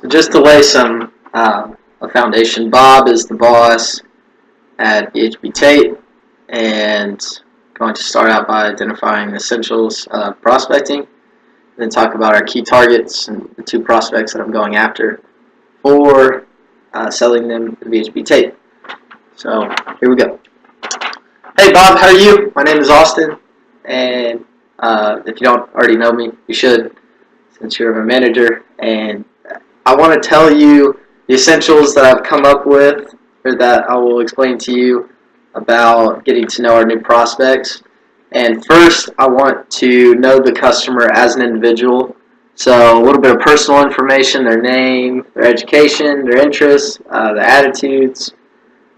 So just to lay some a foundation, Bob is the boss at BHB Tate, and going to start out by identifying the essentials of prospecting, then talk about our key targets and the two prospects that I'm going after for selling them to BHB Tate. So here we go. Hey Bob, how are you? My name is Austin, and if you don't already know me, you should, since you're my manager. And I want to tell you the essentials that I've come up with, or that I will explain to you about getting to know our new prospects. And first, I want to know the customer as an individual. So a little bit of personal information, their name, their education, their interests, the attitudes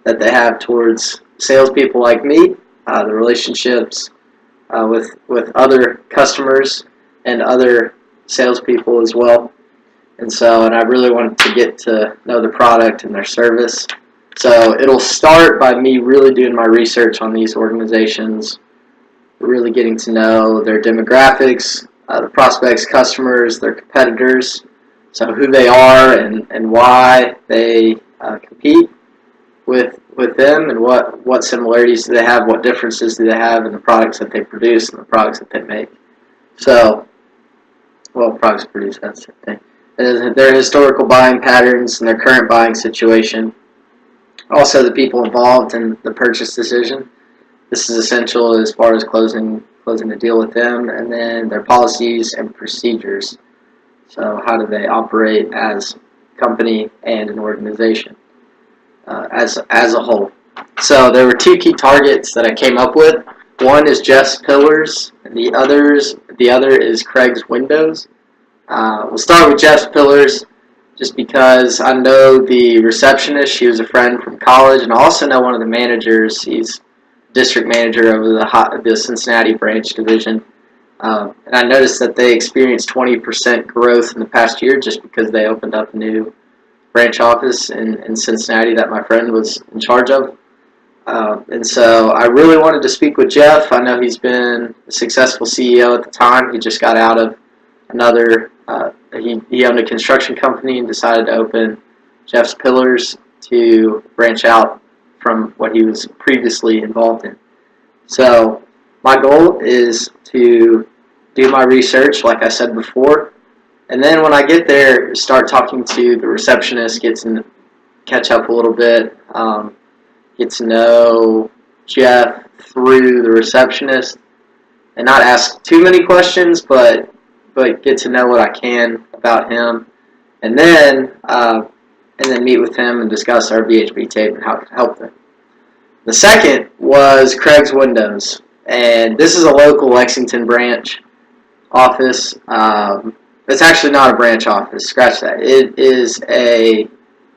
that they have towards salespeople like me, the relationships with other customers and other salespeople as well. And I really wanted to get to know the product and their service. So it'll start by me really doing my research on these organizations, really getting to know their demographics, the prospects, customers, their competitors, so who they are and why they compete with them, and what similarities do they have, what differences do they have in the products that they produce and the products that they make. So, well, products produced, that's the thing. Their historical buying patterns and their current buying situation. Also, the people involved in the purchase decision. This is essential as far as closing the deal with them, and then their policies and procedures. So, how do they operate as a company and an organization as a whole? So, there were two key targets that I came up with. One is Jeff's Pillars, and the other is Craig's Windows. We'll start with Jeff's Pillars, just because I know the receptionist. She was a friend from college, and I also know one of the managers. He's district manager of the Cincinnati branch division. And I noticed that they experienced 20% growth in the past year just because they opened up a new branch office in Cincinnati that my friend was in charge of. And so I really wanted to speak with Jeff. I know he's been a successful CEO at the time. He just got out of another, he owned a construction company and decided to open Jeff's Pillars to branch out from what he was previously involved in. So my goal is to do my research, like I said before, and then when I get there, start talking to the receptionist, catch up a little bit, get to know Jeff through the receptionist, and not ask too many questions, but get to know what I can about him, and then meet with him and discuss our BHB Tate and how to help them. The second was Craig's Windows, and this is a local Lexington branch office. It's actually not a branch office, scratch that. It is a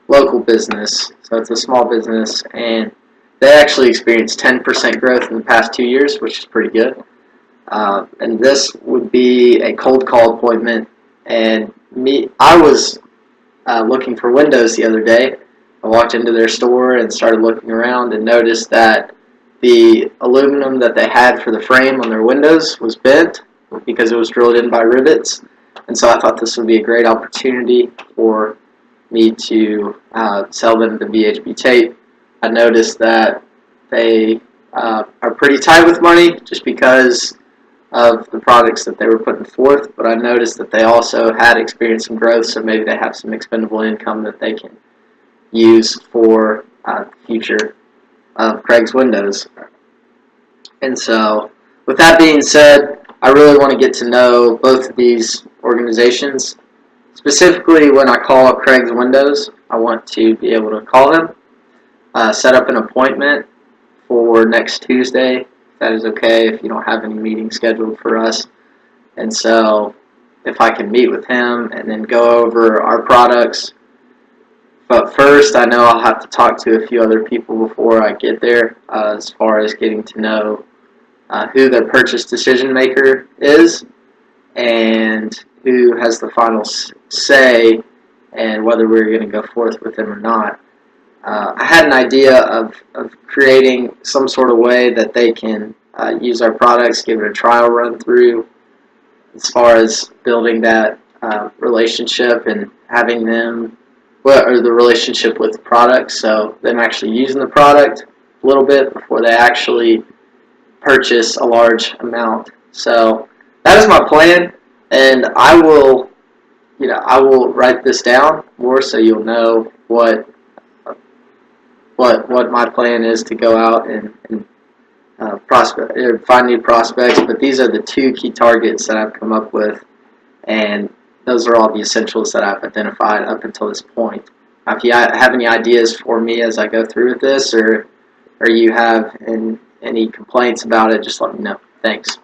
local business, so it's a small business, and they actually experienced 10% growth in the past 2 years, which is pretty good. And this would be a cold call appointment, and I was looking for windows the other day. I walked into their store and started looking around and noticed that the aluminum that they had for the frame on their windows was bent because it was drilled in by rivets. And so I thought this would be a great opportunity for me to sell them the BHB Tate. I noticed that they are pretty tight with money just because of the products that they were putting forth, but I noticed that they also had experienced some growth, so maybe they have some expendable income that they can use for the future of Craig's Windows. And so, with that being said, I really want to get to know both of these organizations. Specifically, when I call up Craig's Windows, I want to be able to call them, set up an appointment for next Tuesday, if that is okay, if you don't have any meetings scheduled for us. And so, if I can meet with him and then go over our products. But first, I know I'll have to talk to a few other people before I get there, as far as getting to know who their purchase decision maker is and who has the final say and whether we're going to go forth with them or not. I had an idea of creating some sort of way that they can use our products, give it a trial run through, as far as building that relationship and having them, or the relationship with products, so them actually using the product a little bit before they actually purchase a large amount. So that is my plan, and I will write this down more so you'll know what my plan is to go out and prospect or find new prospects. But these are the two key targets that I've come up with, and those are all the essentials that I've identified up until this point. If you have any ideas for me as I go through with this, or you have any complaints about it, just let me know. Thanks.